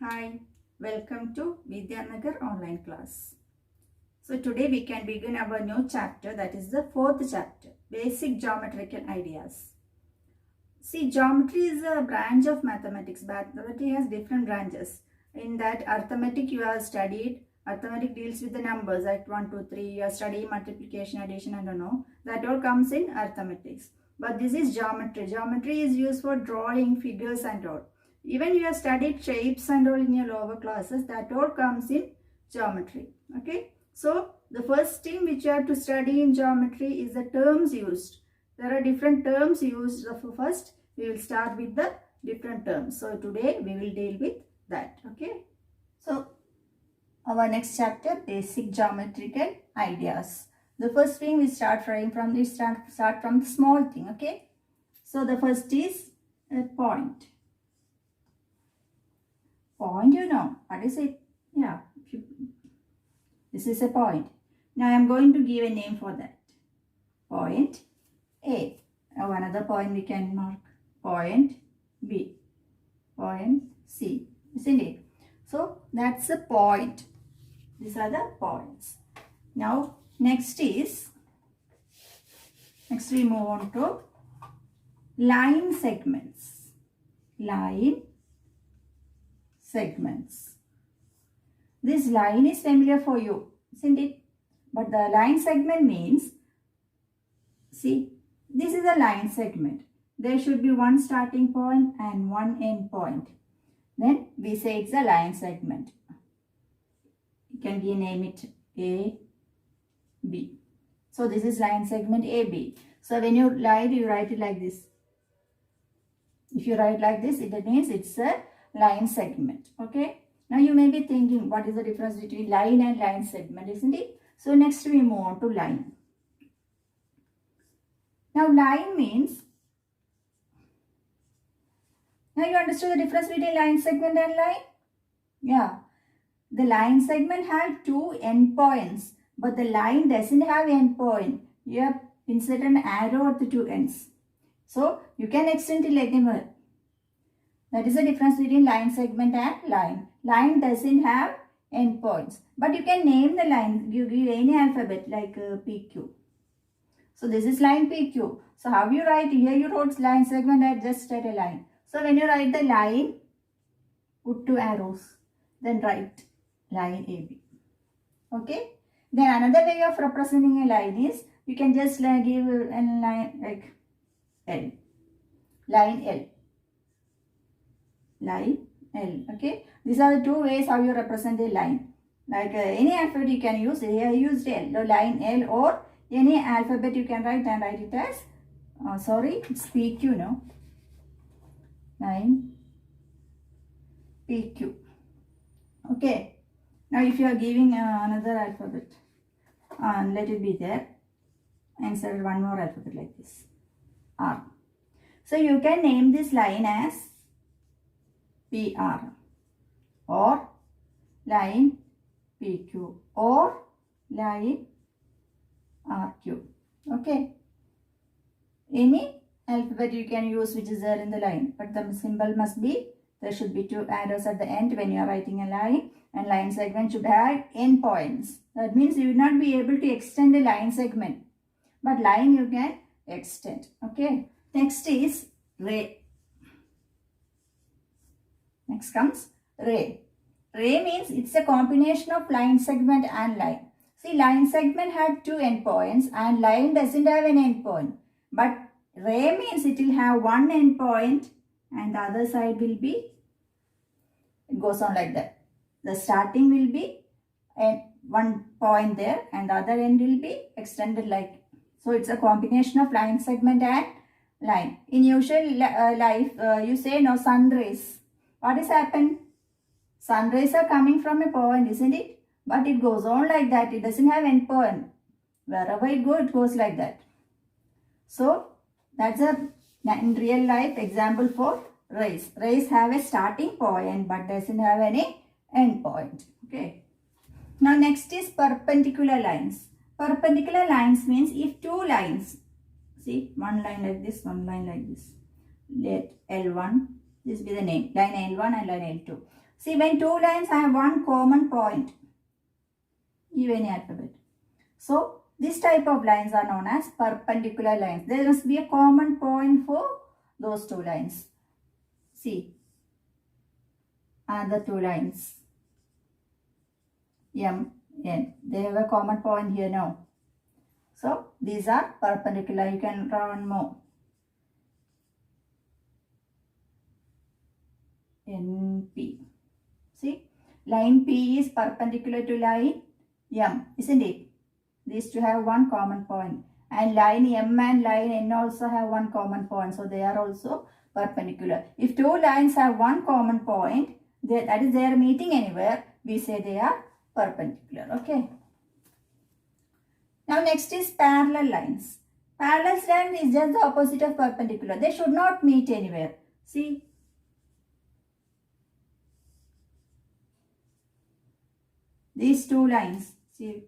Hi, welcome to Vidyanagar online class. So today we can begin our new chapter, that is the fourth chapter, basic geometrical ideas. See, geometry is a branch of mathematics. Mathematics has different branches. In that arithmetic you have studied, arithmetic deals with the numbers like 1, 2, 3, you are studying multiplication, addition, I don't know. That all comes in arithmetics. But this is geometry. Geometry is used for drawing figures and all. Even you have studied shapes and all in your lower classes, that all comes in geometry. Okay. So the first thing which you have to study in geometry is the terms used. There are different terms used. First, we will start with the different terms. So today we will deal with that. Okay. So our next chapter, basic geometrical ideas. The first thing we start from the small thing. Okay. So the first is a point. Point, you know what is it? Yeah. This is a point. Now I am going to give a name for that. Point A. Now another point we can mark. Point B. Point C. Isn't it? So that's a point. These are the points. Now next we move on to line segments. Line segments. This line is familiar for you, isn't it? But the line segment means, see, this is a line segment. There should be one starting point and one end point. Then we say it's a line segment. You can name it A, B. So this is line segment AB. So when you write it like this. If you write like this, it means it's a line segment. Okay. Now you may be thinking, what is the difference between line and line segment, isn't it? So next we move on to line. Now line means, now you understood the difference between line segment and line? Yeah. The line segment have two endpoints, but the line doesn't have endpoint. You have inserted an arrow at the two ends. So you can extend it like that. That is the difference between line segment and line. Line doesn't have endpoints, but you can name the line. You give any alphabet like PQ. So this is line PQ. So how you write? Here you wrote line segment and just write a line. So when you write the line, put two arrows. Then write line AB. Okay. Then another way of representing a line is, you can just give a line like L. Line L. Line L. Okay. These are the two ways how you represent a line. Like any alphabet you can use. Here I used L. So line L, or any alphabet you can write and write it as, it's PQ, no? Line PQ. Okay. Now if you are giving another alphabet, let it be there. Insert one more alphabet like this. R. So you can name this line as PR, or line PQ, or line RQ. Okay. Any alphabet you can use which is there in the line, but the symbol must be, there should be two arrows at the end when you are writing a line, and line segment should have end points. That means you will not be able to extend a line segment, but line you can extend. Okay. Next is ray. Next comes ray. Ray means it's a combination of line segment and line. See, line segment had two endpoints and line doesn't have an endpoint. But ray means it will have one endpoint and the other side will be, it goes on like that. The starting will be at one point there and the other end will be extended like. So it's a combination of line segment and line. In usual life, you say no, sun rays. What has happened? Sun rays are coming from a point, isn't it? But it goes on like that. It doesn't have end point. Wherever it goes like that. So that's a in real life example for rays. Rays have a starting point but doesn't have any end point. Okay. Now next is perpendicular lines. Perpendicular lines means if two lines, see, one line like this, one line like this. Let L1, this be the name, line L1 and line L2. See, when two lines have one common point, give any alphabet. So, this type of lines are known as perpendicular lines. There must be a common point for those two lines. See, another two lines. M, N. They have a common point here now. So, these are perpendicular. You can draw one more. NP. See, line P is perpendicular to line M, isn't it? These two have one common point. And line M and line N also have one common point. So, they are also perpendicular. If two lines have one common point, that is they are meeting anywhere, we say they are perpendicular. Okay. Now, next is parallel lines. Parallel line is just the opposite of perpendicular. They should not meet anywhere. See. These two lines. See.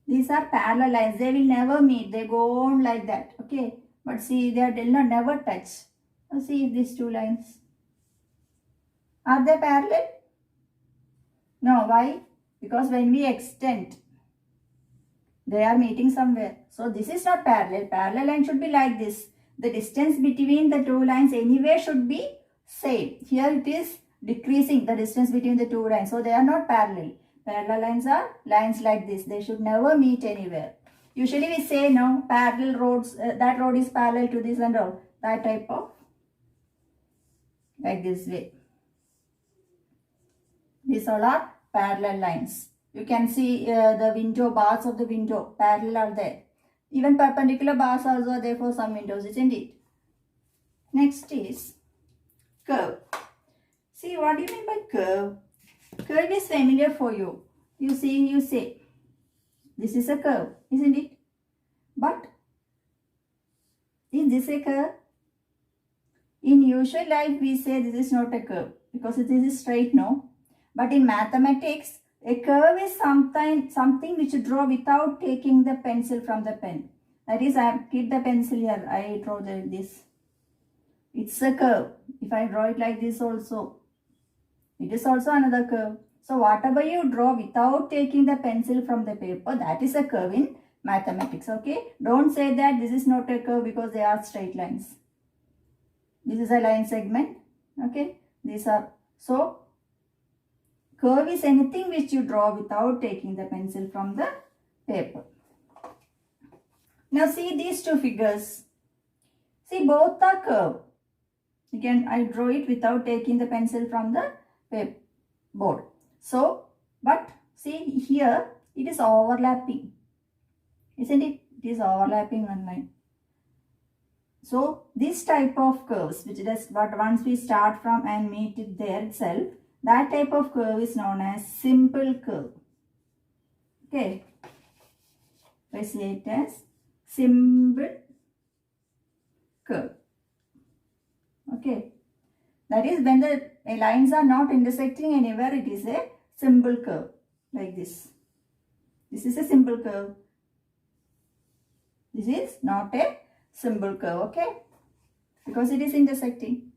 These are parallel lines. They will never meet. They go on like that. Okay. But see, they will not never touch. Now see these two lines. Are they parallel? No. Why? Because when we extend, they are meeting somewhere. So this is not parallel. Parallel line should be like this. The distance between the two lines anyway should be same. Here it is decreasing the distance between the two lines. So they are not parallel. Parallel lines are lines like this. They should never meet anywhere. Usually we say no, parallel roads, that road is parallel to this and all. That type of, like this way. These all are parallel lines. You can see the window, bars of the window, parallel are there. Even perpendicular bars also are there for some windows, isn't it? Next is curve. See, what do you mean by curve? Curve is familiar for you. You see, you say, this is a curve, isn't it? But, is this a curve? In usual life, we say this is not a curve because it is straight, no? But in mathematics, a curve is something which you draw without taking the pencil from the pen. That is, I keep the pencil here. I draw this. It's a curve. If I draw it like this also, it is also another curve. So whatever you draw without taking the pencil from the paper, that is a curve in mathematics. Okay. Don't say that this is not a curve because they are straight lines. This is a line segment. Okay. These are, so curve is anything which you draw without taking the pencil from the paper. Now see these two figures. See, both are curve. Again, I draw it without taking the pencil from the paper board. So, but see here, it is overlapping. Isn't it? It is overlapping one line. So, this type of curves, which is but once we start from and meet it there itself, that type of curve is known as simple curve. Okay. I say it as simple curve. Okay. That is when the lines are not intersecting anywhere, it is a simple curve like this. This is a simple curve. This is not a simple curve, okay? Because it is intersecting.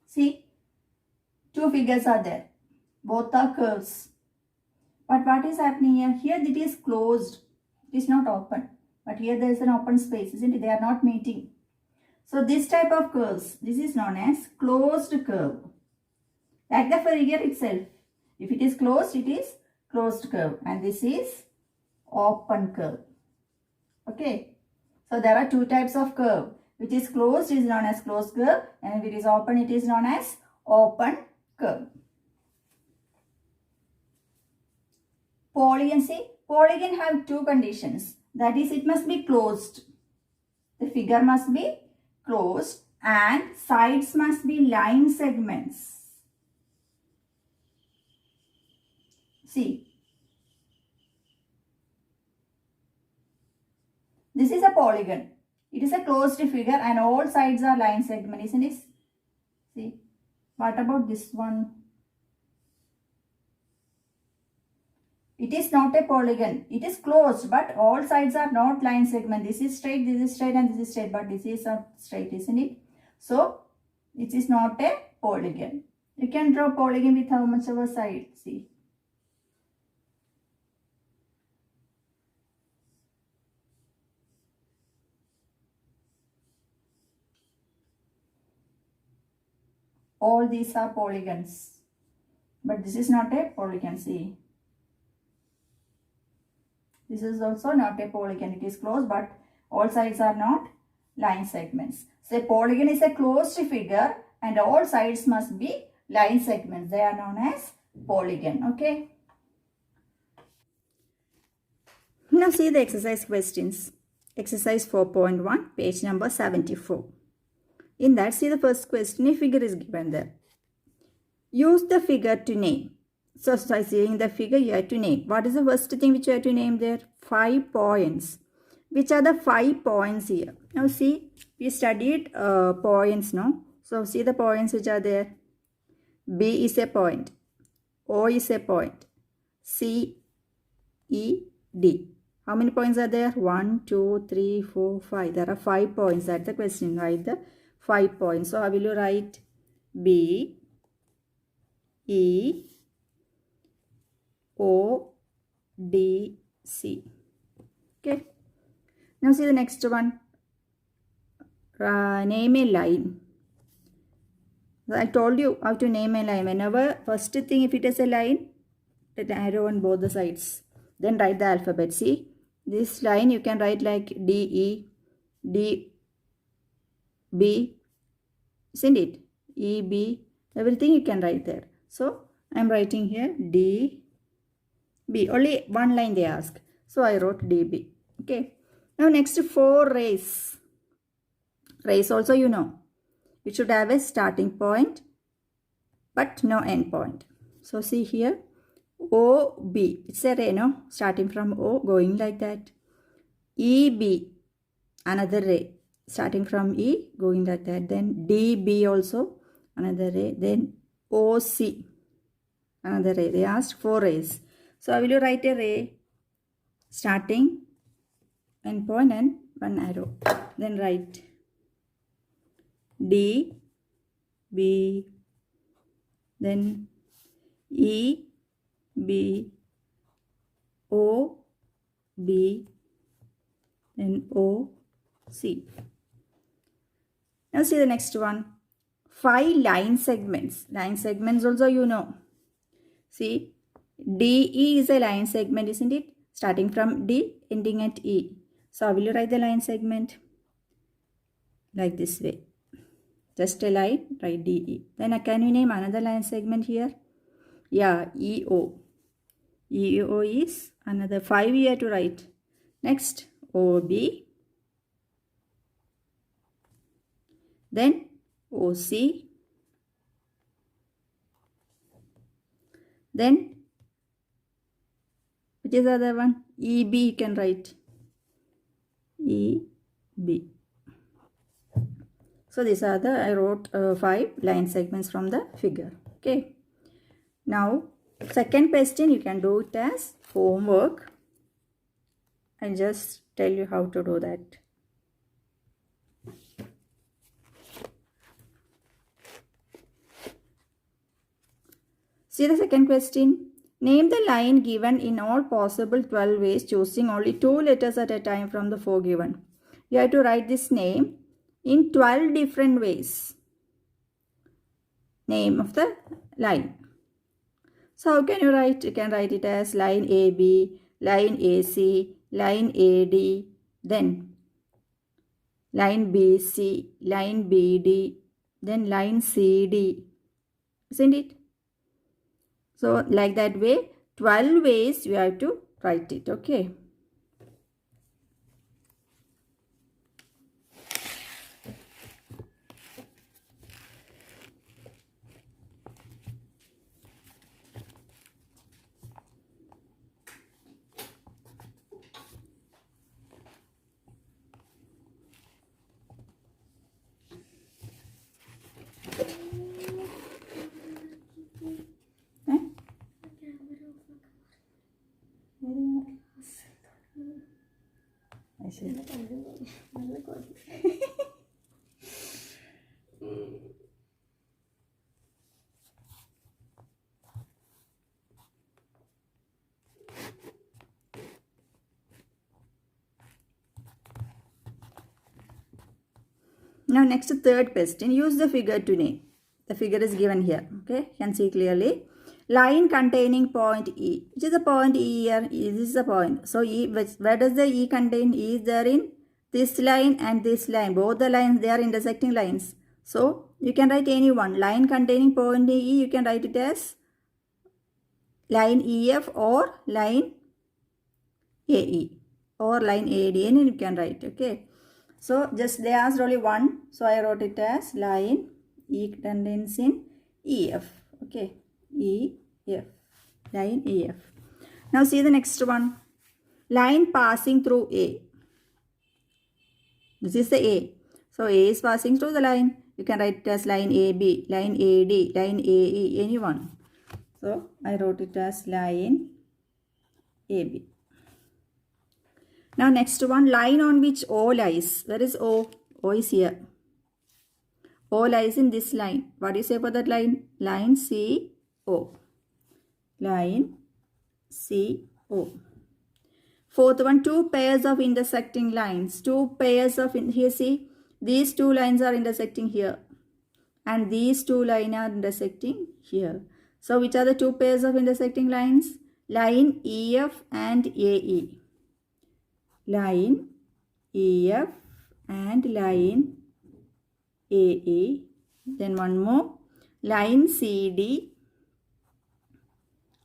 See, two figures are there. Both are curves. But what is happening here? Here it is closed. It is not open. But here there is an open space, isn't it? They are not meeting. So this type of curves, this is known as closed curve. Like the figure itself. If it is closed, it is closed curve. And this is open curve. Okay. So there are two types of curve. Which is closed is known as closed curve. And if it is open, it is known as open curve. Polygon, see, polygon have two conditions. That is, it must be closed. The figure must be closed and sides must be line segments. See, this is a polygon. It is a closed figure and all sides are line segments, isn't it? See, what about this one? It is not a polygon. It is closed, but all sides are not line segment. This is straight, and this is straight, but this is not straight, isn't it? So, it is not a polygon. You can draw polygon with how much of a side? See. All these are polygons. But this is not a polygon, see. This is also not a polygon. It is closed, but all sides are not line segments. So, a polygon is a closed figure and all sides must be line segments. They are known as polygon. Okay. Now, see the exercise questions. Exercise 4.1, page number 74. In that, see the first question. A figure is given there. Use the figure to name. So, seeing the figure, you have to name. What is the first thing which you have to name there? 5 points. Which are the 5 points here? Now, see, we studied points, no? So, see the points which are there. B is a point. O is a point. C, E, D. How many points are there? 1, 2, 3, 4, 5. There are 5 points. That's the question. Write the 5 points. So, how will you write? B, E, O, D, C. Okay. Now see the next one. Name a line. I told you how to name a line. Whenever, first thing, if it is a line, an arrow on both the sides. Then write the alphabet. See, this line you can write like D, E, D, B. Isn't it? E, B. Everything you can write there. So, I am writing here D, B. Only one line they ask. So, I wrote DB. Okay. Now, next 4 rays. Rays also you know. It should have a starting point but no end point. So, see here. OB. It's a ray, no? Starting from O, going like that. EB. Another ray. Starting from E, going like that. Then DB also. Another ray. Then OC. Another ray. They asked 4 rays. So, will you write a ray? Starting, end point and one arrow. Then write D, B, then E, B, O, B, then O, C. Now see the next one. 5 line segments. Line segments also you know. See, DE is a line segment, isn't it? Starting from D, ending at E. So, will you write the line segment? Like this way. Just a line, write DE. Then can you name another line segment here? Yeah, EO. EO is another 5 here to write. Next, OB. Then OC. Then, which is the other one? EB you can write. EB. So, these are the, I wrote 5 line segments from the figure. Okay. Now, second question you can do it as homework. I'll just tell you how to do that. See the second question. Name the line given in all possible 12 ways, choosing only 2 letters at a time from the 4 given. You have to write this name in 12 different ways. Name of the line. So, how can you write? You can write it as line AB, line AC, line AD, then line BC, line BD, then line CD. Isn't it? So, like that way, 12 ways you have to write it. Okay. ശരി. Now next third question, use the figure to name. The figure is given here, okay, you can see clearly. Line containing point E, which is the point E here, this is the point. So E, where does the E contain? E is there in this line and this line, both the lines, they are intersecting lines. So you can write any one, line containing point E, you can write it as line EF or line AE or line AD, and you can write, okay. So just they asked only one, so I wrote it as line E contains in EF, okay, EF, line EF. Now see the next one, line passing through A. This is the A, so A is passing through the line, you can write it as line AB, line AD, line AE, anyone. So I wrote it as line AB. Now next one, line on which O lies. Where is O? O is here. O lies in this line. What do you say for that line? Line CO. Line CO. Fourth one, two pairs of intersecting lines. Two pairs of, here see, these two lines are intersecting here. And these two lines are intersecting here. So which are the two pairs of intersecting lines? Line EF and AE. Line EF and line AE. Then one more, line CD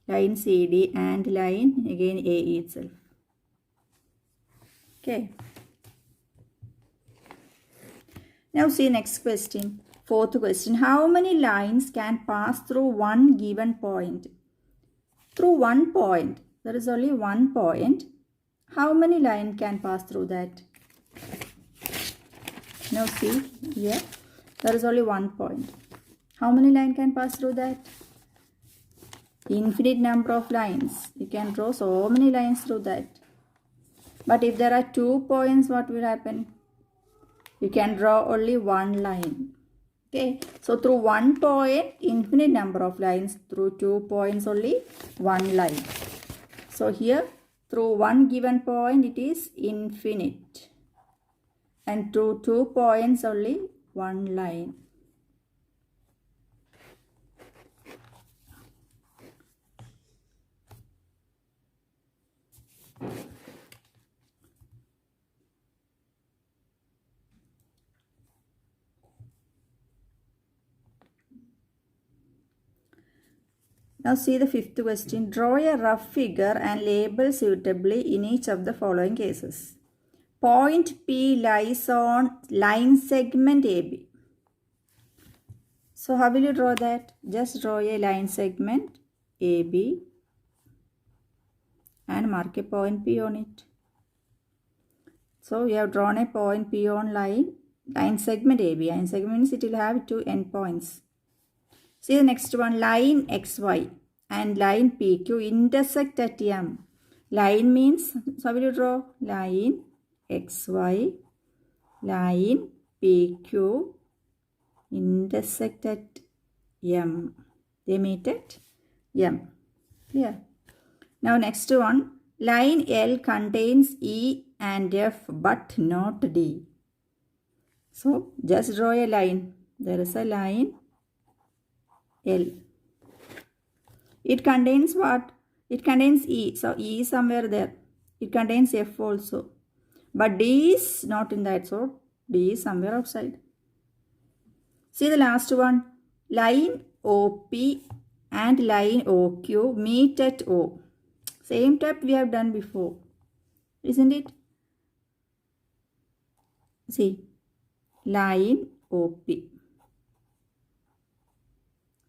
and line again AE itself. Okay. Now see next question. Fourth question, how many lines can pass through one given point? Through one point, there is only one point. How many lines can pass through that? Now see here, there is only one point. How many lines can pass through that? Infinite number of lines. You can draw so many lines through that. But if there are 2 points, what will happen? You can draw only one line. Okay, so through one point, infinite number of lines. Through 2 points, only one line. So here, through one given point, it is infinite. And through 2 points, only one line. Now see the fifth question. Draw a rough figure and label suitably in each of the following cases. Point P lies on line segment AB. So how will you draw that? Just draw a line segment AB and mark a point P on it. So you have drawn a point P on line segment AB. Line segment means it will have 2 endpoints. See the next one, line XY and line PQ intersect at M. Line means, so how will you draw? Line XY, line PQ intersect at M. They meet at M. Clear? Now next one, line L contains E and F but not D. So just draw a line. There is a line L. It contains what? It contains E. So E is somewhere there. It contains F also. But D is not in that. So D is somewhere outside. See the last one. Line OP and line OQ meet at O. Same type we have done before. Isn't it? See. Line OP.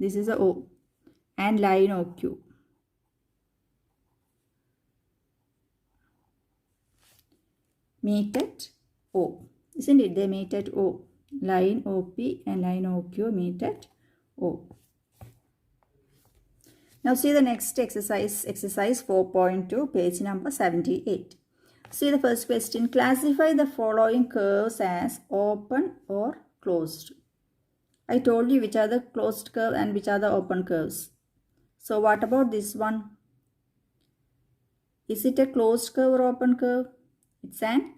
This is a O and line OQ. Meet at O. Isn't it? They meet at O. Line OP and line OQ meet at O. Now see the next exercise, exercise 4.2, page number 78. See the first question. Classify the following curves as open or closed. I told you which are the closed curve and which are the open curves. So what about this one? Is it a closed curve or open curve? It's an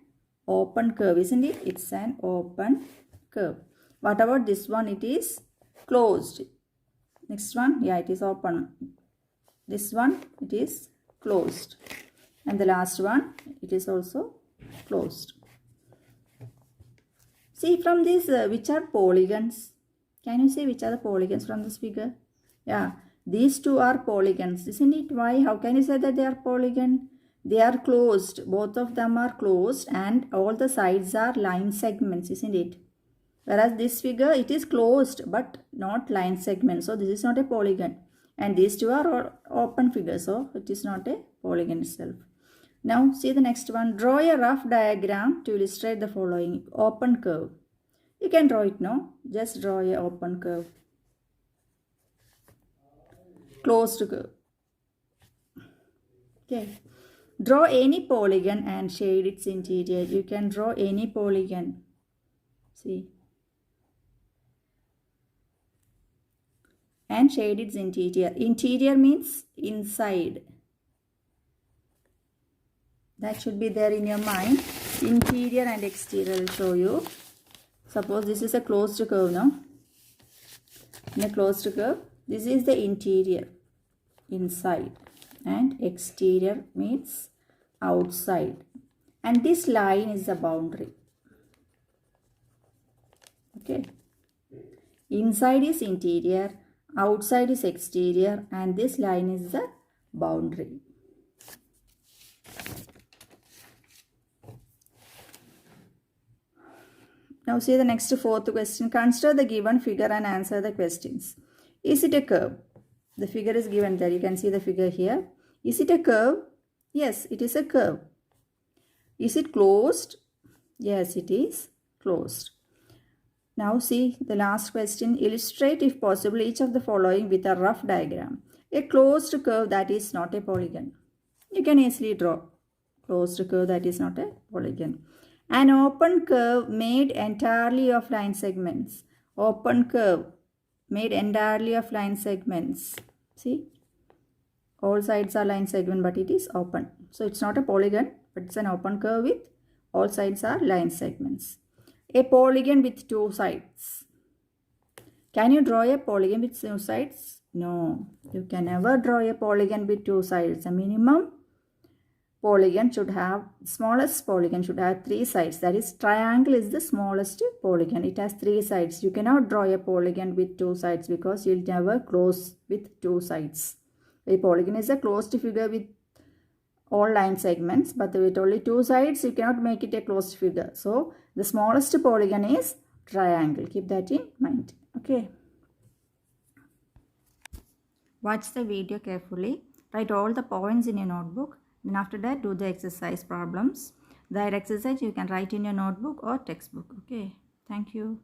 open curve, isn't it? It's an open curve. What about this one? It is closed. Next one, yeah, it is open. This one, it is closed. And the last one, it is also closed. See from this, which are polygons? Can you say which are the polygons from this figure? Yeah, these two are polygons, isn't it? Why? How can you say that they are polygon? They are closed. Both of them are closed and all the sides are line segments, isn't it? Whereas this figure, it is closed but not line segments. So this is not a polygon. And these two are open figures. So it is not a polygon itself. Now see the next one. Draw a rough diagram to illustrate the following. Open curve. You can draw it, no? Just draw a open curve. Closed curve. Okay. Draw any polygon and shade its interior. You can draw any polygon. See. And shade its interior. Interior means inside. That should be there in your mind. Interior and exterior will show you. Suppose this is a closed curve, no? In a closed curve, this is the interior, inside. And exterior means outside. And this line is the boundary. Okay. Inside is interior, outside is exterior, and this line is the boundary. Now see the next fourth question. Consider the given figure and answer the questions. Is it a curve? The figure is given there. You can see the figure here. Is it a curve? Yes, it is a curve. Is it closed? Yes, it is closed. Now see the last question. Illustrate if possible each of the following with a rough diagram. A closed curve that is not a polygon. You can easily draw. Closed curve that is not a polygon. An open curve made entirely of line segments. Open curve made entirely of line segments. See? All sides are line segment but it is open. So it's not a polygon but it's an open curve with all sides are line segments. A polygon with two sides. Can you draw a polygon with two sides? No. You can never draw a polygon with two sides. The minimum polygon should have, smallest polygon should have three sides. That is, triangle is the smallest polygon. It has three sides. You cannot draw a polygon with two sides because you'll never close with two sides. A polygon is a closed figure with all line segments, but with only two sides, you cannot make it a closed figure. So, the smallest polygon is triangle. Keep that in mind. Okay. Watch the video carefully. Write all the points in your notebook. Then after that, do the exercise problems. That exercise you can write in your notebook or textbook. Okay. Thank you.